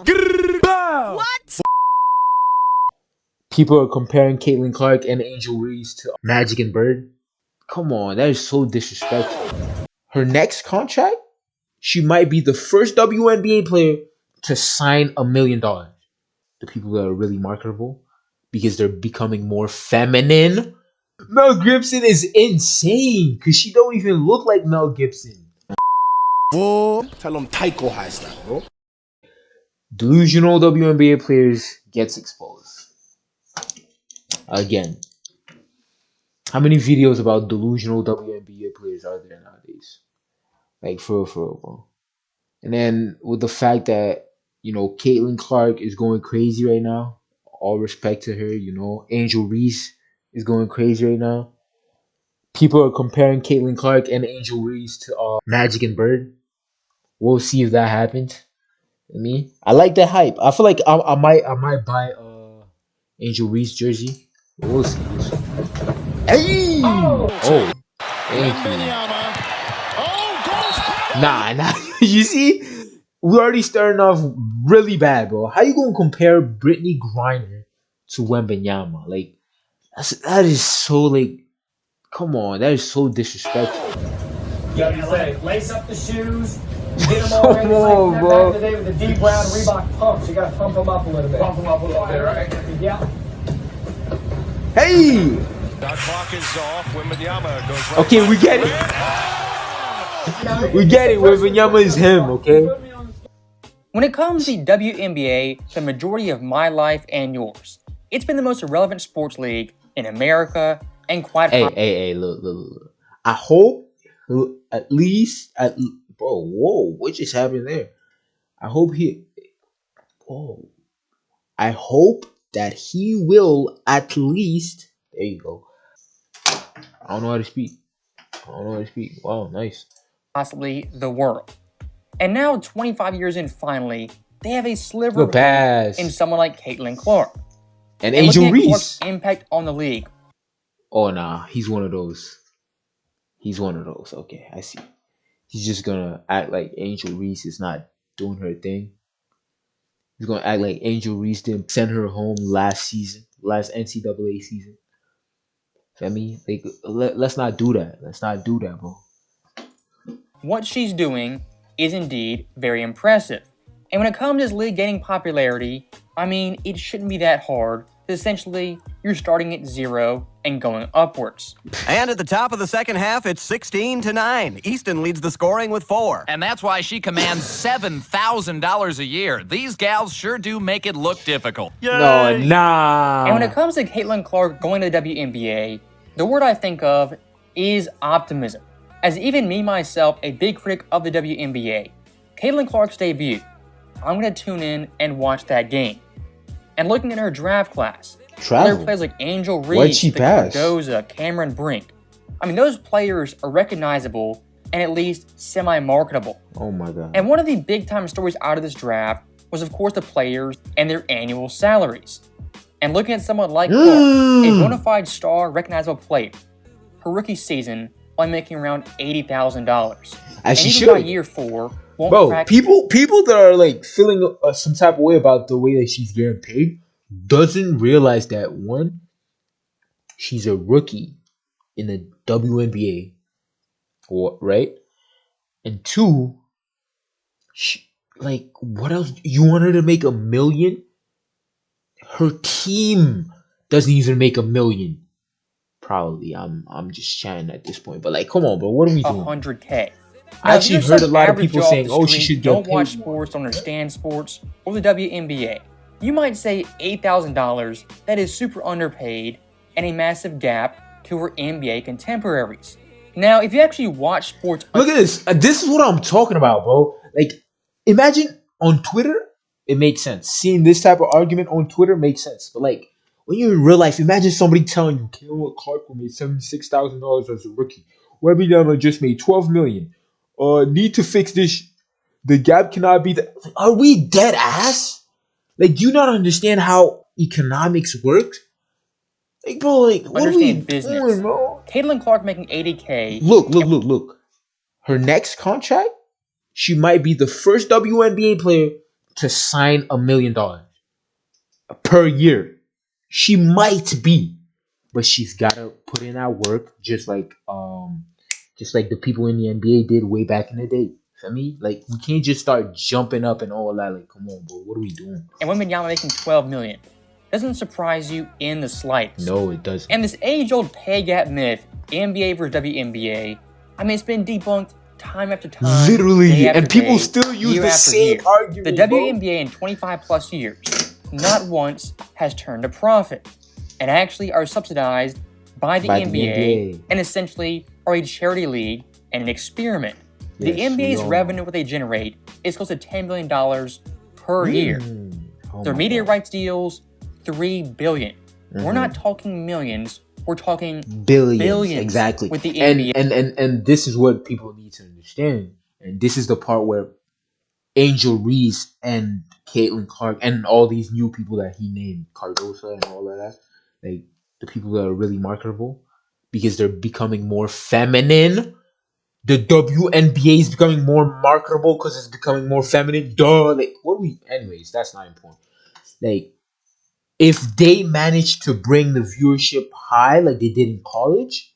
What? People are comparing Caitlin Clark and Angel Reese to Magic and Bird. Come on, that is so disrespectful. Her next contract, she might be the first WNBA player to sign $1 million. The people that are really marketable because they're becoming more feminine. Mel Gibson is insane because she don't even look like Mel Gibson. Tell them Taiko has that, bro. Delusional WNBA players gets exposed. Again. How many videos about delusional WNBA players are there nowadays? Like, for real, bro. And then with the fact that, Caitlin Clark is going crazy right now. All respect to her, Angel Reese is going crazy right now. People are comparing Caitlin Clark and Angel Reese to Magic and Bird. We'll see if that happens. I like that hype. I feel like I might buy Angel Reese jersey. We'll see. Hey! Oh, thank you. Nah. You see, we already starting off really bad, bro. How you gonna compare Brittany Griner to Wembanyama? Like, that is so like, come on, that is so disrespectful. Yeah, say, lace up the shoes, get them all ready. Come on, like bro. Back in the day with the deep brown Reebok pumps, you gotta pump them up a little bit. Pump them up a little bit, right? Yeah. Hey! That clock is off. Wembanyama goes right. Okay, we get it. We get it. Wembanyama is him, okay? When it comes to the WNBA, the majority of my life and yours, it's been the most relevant sports league in America and quite. Hey, look. I hope at least, bro. Whoa, what just happened there? I hope that he will at least. There you go. I don't know how to speak. Wow, nice. Possibly the world. And now, 25 years in, finally, they have a sliver of pass in someone like Caitlin Clark. and Angel Reese. Clark's impact on the league. Oh, nah, he's one of those. Okay, I see. He's just gonna act like Angel Reese is not doing her thing. He's gonna act like Angel Reese didn't send her home last NCAA season. I mean, like, let's not do that. Bro. What she's doing is indeed very impressive. And when it comes to this league gaining popularity, I mean, it shouldn't be that hard. Essentially, you're starting at 0 and going upwards. And at the top of the second half, it's 16-9. Easton leads the scoring with 4. And that's why she commands $7,000 a year. These gals sure do make it look difficult. Yay. No, nah. And when it comes to Caitlin Clark going to the WNBA, the word I think of is optimism. As even me, myself, a big critic of the WNBA, Caitlin Clark's debut, I'm going to tune in and watch that game. And looking at her draft class, other players like Angel Reese, Cardoza, Cameron Brink. I mean, those players are recognizable and at least semi-marketable. Oh my God. And one of the big-time stories out of this draft was, of course, the players and their annual salaries. And looking at someone like Clark, a bona fide star, recognizable player, her rookie season only making around $80,000. As she should. By year 4, won't bro, people that are like feeling some type of way about the way that she's getting paid doesn't realize that, one, she's a rookie in the WNBA, right? And 2, what else? You want her to make $1 million? Her team doesn't even make $1 million. Probably, I'm just chatting at this point, but like, come on, bro, what are we doing? $100K. I actually heard a lot of people saying, "Oh, she should get paid." Don't watch sports, don't understand sports, or the WNBA. You might say $8,000. That is super underpaid and a massive gap to her NBA contemporaries. Now, if you actually watch sports, look at this. This is what I'm talking about, bro. Like, imagine on Twitter, it makes sense. Seeing this type of argument on Twitter makes sense. But like, when you're in real life, imagine somebody telling you, Caitlin Clark made $76,000 as a rookie. Wembanyama just made $12 million. Need to fix this. The gap cannot be that. Are we dead ass? Like, do you not understand how economics works? Like, bro, like, what are we doing, bro? Caitlin Clark making $80K. Look. Her next contract, she might be the first WNBA player to sign $1 million per year. She might be, but she's gotta put in that work, just like the people in the NBA did way back in the day. For me, like we can't just start jumping up and all that. Like, come on, bro, what are we doing? And Wembanyama making $12 million doesn't surprise you in the slightest. No, it doesn't. And this age-old pay gap myth, NBA versus WNBA, I mean, it's been debunked time after time. Literally, after and people day, still use year the after same year. argument. The WNBA in 25 plus years, not once has turned a profit, and actually are subsidized by the NBA, and essentially are a charity league and an experiment. The NBA's revenue, what they generate, is close to $10 billion per year. Their media rights deals, $3 billion. We're not talking millions. We're talking billions exactly. With the NBA. And this is what people need to understand. And this is the part where Angel Reese and Caitlin Clark and all these new people that he named, Cardosa and all of that, like the people that are really marketable, because they're becoming more feminine. The WNBA is becoming more marketable because it's becoming more feminine. Duh. Like, anyways, that's not important. Like, if they manage to bring the viewership high like they did in college,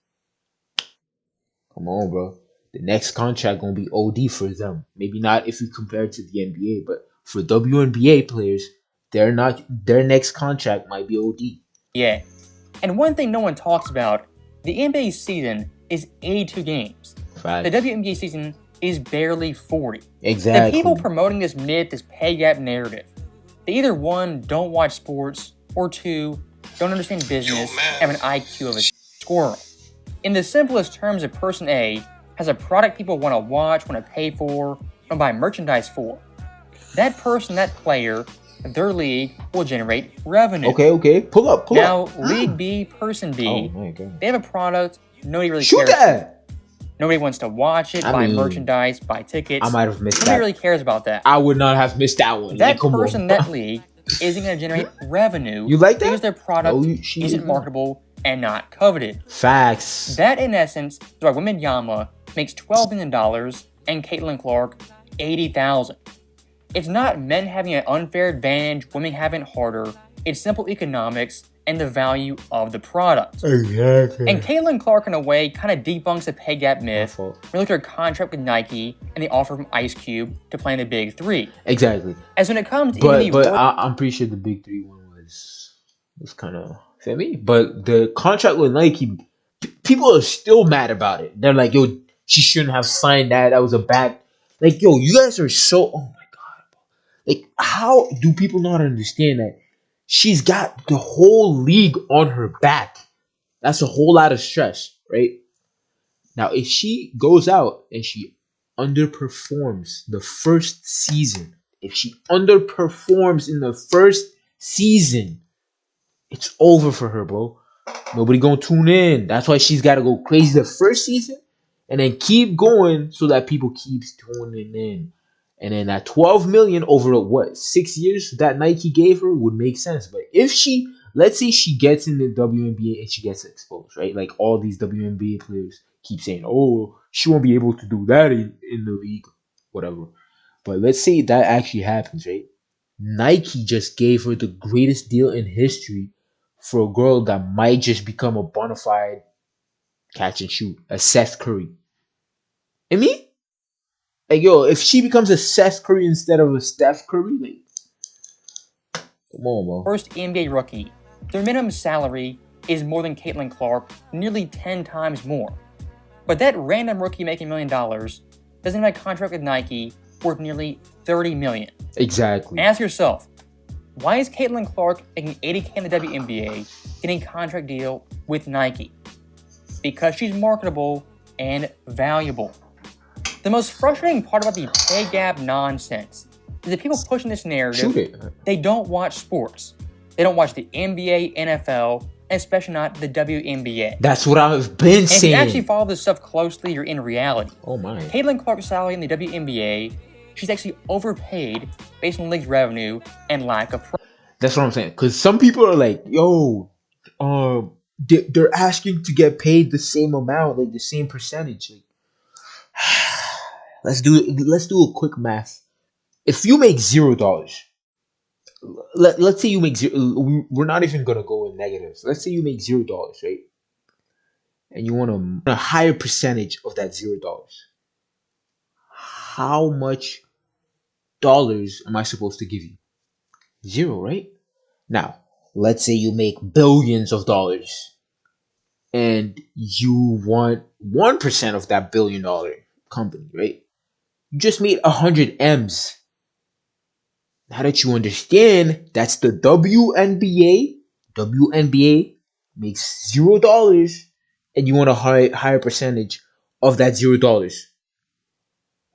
come on, bro. The next contract gonna be OD for them. Maybe not if you compare it to the NBA, but for WNBA players, their next contract might be OD. Yeah. And one thing no one talks about, the NBA season is 82 games. Fact. The WNBA season is barely 40. Exactly. The people promoting this myth, this pay gap narrative, they either one, don't watch sports, or two, don't understand business, have an IQ of a squirrel. In the simplest terms, a person A has a product people want to watch, want to pay for, want to buy merchandise for. That person, that player, their league will generate revenue. Okay. Pull up. Now, League B, person B, they have a product, nobody really cares. That! Nobody wants to watch it, buy merchandise, buy tickets. I might have missed Nobody that. really cares about that. I would not have missed that one. That person, that league, isn't going to generate revenue. You like that? Because their product isn't marketable and not coveted. Facts. That, in essence, is why Wembanyama makes $12 million and Caitlin Clark $80,000. It's not men having an unfair advantage, women having it harder. It's simple economics and the value of the product. Exactly. And Caitlin Clark, in a way, kind of debunks the pay gap myth. We look at her contract with Nike and the offer from Ice Cube to play in the Big Three. Exactly. As when it comes to I'm pretty sure the Big Three one was kind of me. But the contract with Nike, people are still mad about it. They're like, yo, she shouldn't have signed that. That was a bad. Like, yo, you guys are so. Oh my god. Like, how do people not understand that? She's got the whole league on her back. That's a whole lot of stress, right? Now, if she goes out and she underperforms the first season, it's over for her, bro. Nobody gonna tune in. That's why she's got to go crazy the first season and then keep going so that people keep tuning in. And then that 12 million over 6 years that Nike gave her would make sense. But if let's say she gets in the WNBA and she gets exposed, right? Like all these WNBA players keep saying, oh, she won't be able to do that in the league, whatever. But let's say that actually happens, right? Nike just gave her the greatest deal in history for a girl that might just become a bona fide catch and shoot, a Seth Curry. And me? Like, yo, if she becomes a Seth Curry instead of a Steph Curry, like, come on, bro. First NBA rookie, their minimum salary is more than Caitlin Clark, nearly 10 times more. But that random rookie making $1 million doesn't have a contract with Nike worth nearly $30 million. Exactly. And ask yourself, why is Caitlin Clark making $80K in the WNBA getting a contract deal with Nike? Because she's marketable and valuable. The most frustrating part about the pay gap nonsense is that people pushing this narrative, they don't watch sports. They don't watch the NBA, NFL, and especially not the WNBA. That's what I've been saying. If you actually follow this stuff closely, you're in reality. Oh my. Caitlin Clark's salary in the WNBA, she's actually overpaid based on the league's revenue and lack of profit. That's what I'm saying. Because some people are like, yo, they're asking to get paid the same amount, like the same percentage. Like, let's do a quick math. If you make $0, let's say you make zero. We're not even gonna go in negatives. Let's say you make $0, right? And you want a higher percentage of that $0. How much dollars am I supposed to give you? 0, right? Now, let's say you make billions of dollars and you want 1% of that $1 billion company, right? You just made 100 M's. Now that you understand, that's the WNBA. WNBA makes $0 and you want a higher percentage of that $0.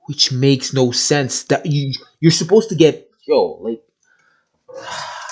Which makes no sense. That you're supposed to get like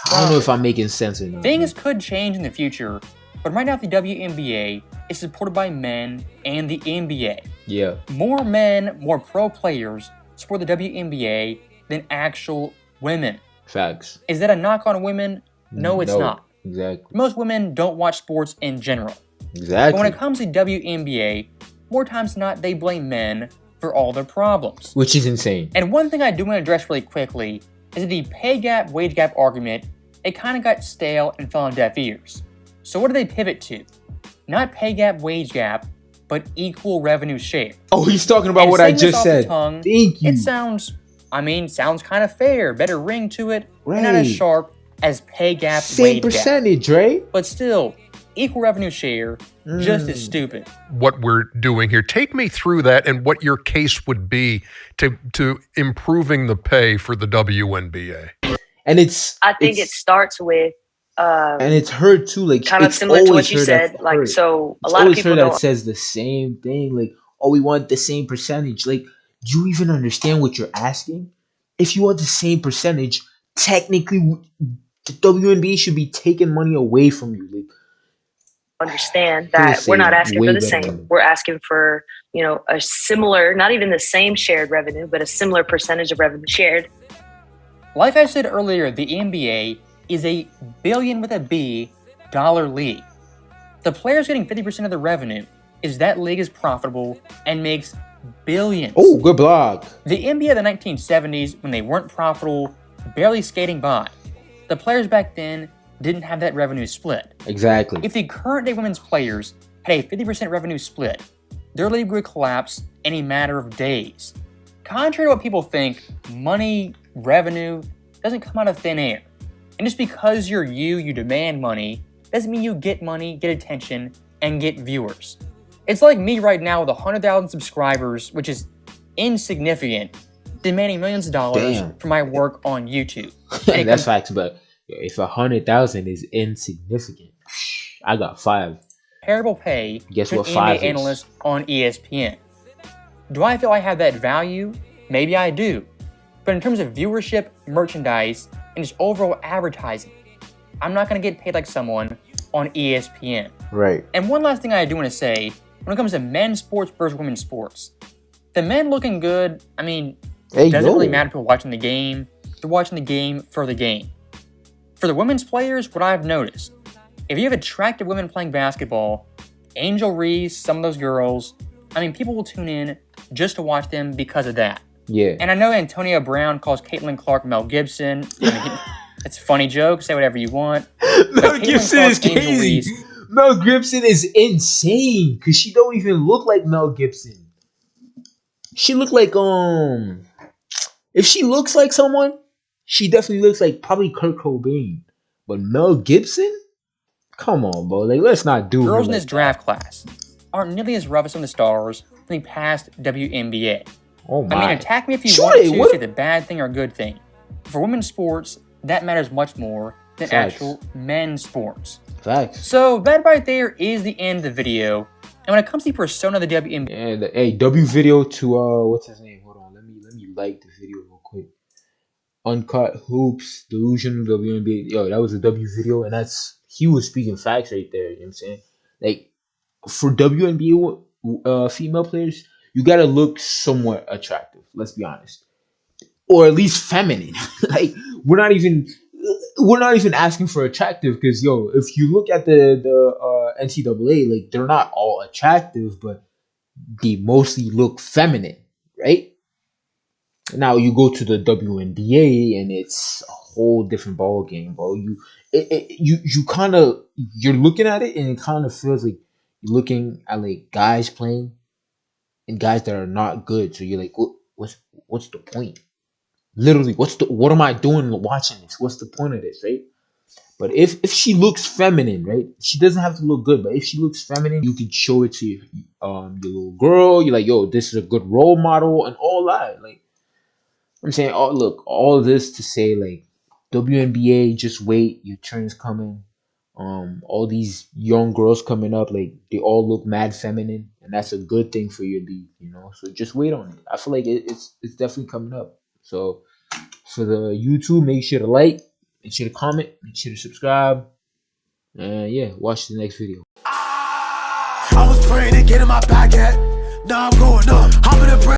I don't know if I'm making sense or not. Things could change in the future, but right now the WNBA is supported by men and the NBA. Yeah. More men, more pro players support the WNBA than actual women. Facts. Is that a knock on women? No, it's not. Exactly. Most women don't watch sports in general. Exactly. But when it comes to WNBA, more times than not, they blame men for all their problems. Which is insane. And one thing I do want to address really quickly is that the pay gap, wage gap argument, it kind of got stale and fell on deaf ears. So what do they pivot to? Not pay gap, wage gap, but equal revenue share. Oh, he's talking about what I just said. Thank you. It sounds kind of fair, better ring to it, right. And not as sharp as pay gap, same wage percentage, gap. Right? But still, equal revenue share, just as stupid. What we're doing here, take me through that and what your case would be to improving the pay for the WNBA. And I think it starts with and it's heard too, like kind of similar to what you said. Like, so a lot of people that says the same thing, like, oh, we want the same percentage. Like, do you even understand what you're asking? If you want the same percentage, technically the WNBA should be taking money away from you. Like, understand that we're not asking for the same. We're asking for, a similar, not even the same shared revenue, but a similar percentage of revenue shared. Like I said earlier, the NBA is a billion with a B dollar league. The players getting 50% of the revenue is that league is profitable and makes billions. Oh, good block. The NBA of the 1970s, when they weren't profitable, barely skating by. The players back then didn't have that revenue split. Exactly. If the current day women's players had a 50% revenue split, their league would collapse in a matter of days. Contrary to what people think, money, revenue, doesn't come out of thin air. And just because you demand money, doesn't mean you get money, get attention, and get viewers. It's like me right now with 100,000 subscribers, which is insignificant, demanding millions of dollars for my work on YouTube. That's facts, but if 100,000 is insignificant, I got 5. Comparable pay Guess to what an 5 NBA analyst on ESPN. Do I feel I have that value? Maybe I do. But in terms of viewership, merchandise, and just overall advertising, I'm not going to get paid like someone on ESPN. Right. And one last thing I do want to say, when it comes to men's sports versus women's sports, the men looking good, it doesn't really matter if people watching the game. They're watching the game for the game. For the women's players, what I've noticed, if you have attractive women playing basketball, Angel Reese, some of those girls, people will tune in just to watch them because of that. Yeah. And I know Antonio Brown calls Catlin Clark Mel Gibson. It's a funny joke. Say whatever you want. Mel Gibson is crazy. Mel Gibson is insane because she don't even look like Mel Gibson. She look like if she looks like someone, she definitely looks like probably Kurt Cobain. But Mel Gibson? Come on, bro. Like, let's not do girls in this draft class aren't nearly as rough as some of the stars from the past WNBA. Oh my. Attack me if you want to say the bad thing or good thing. For women's sports, that matters much more than actual men's sports. Facts. So that right there is the end of the video. And when it comes to the persona of the WNBA, and W video to what's his name? Hold on, let me like the video real quick. Uncut Hoops, Delusional WNBA. Yo, that was a W video, and he was speaking facts right there. You know what I'm saying? Like, for WNBA female players, you gotta look somewhat attractive. Let's be honest, or at least feminine. Like, we're not even asking for attractive because if you look at the NCAA, like, they're not all attractive, but they mostly look feminine, right? Now you go to the WNBA and it's a whole different ball game, bro. You kind of you're looking at it and it kind of feels like you're looking at like guys playing and guys that are not good. So you're like, what's the point? Literally, what am I doing watching this? What's the point of this, right? But if she looks feminine, right? She doesn't have to look good, but if she looks feminine, you can show it to your little girl. You're like, yo, this is a good role model and all that. Like I'm saying, oh look, all this to say like WNBA, just wait, your turn's coming. All these young girls coming up, like they all look mad feminine, and that's a good thing for your league, you know. So just wait on it. I feel like it's definitely coming up. So for the YouTube, make sure to like, make sure to comment, make sure to subscribe, and yeah, watch the next video. I was praying to get in my back at. Now I'm going up. I'm in a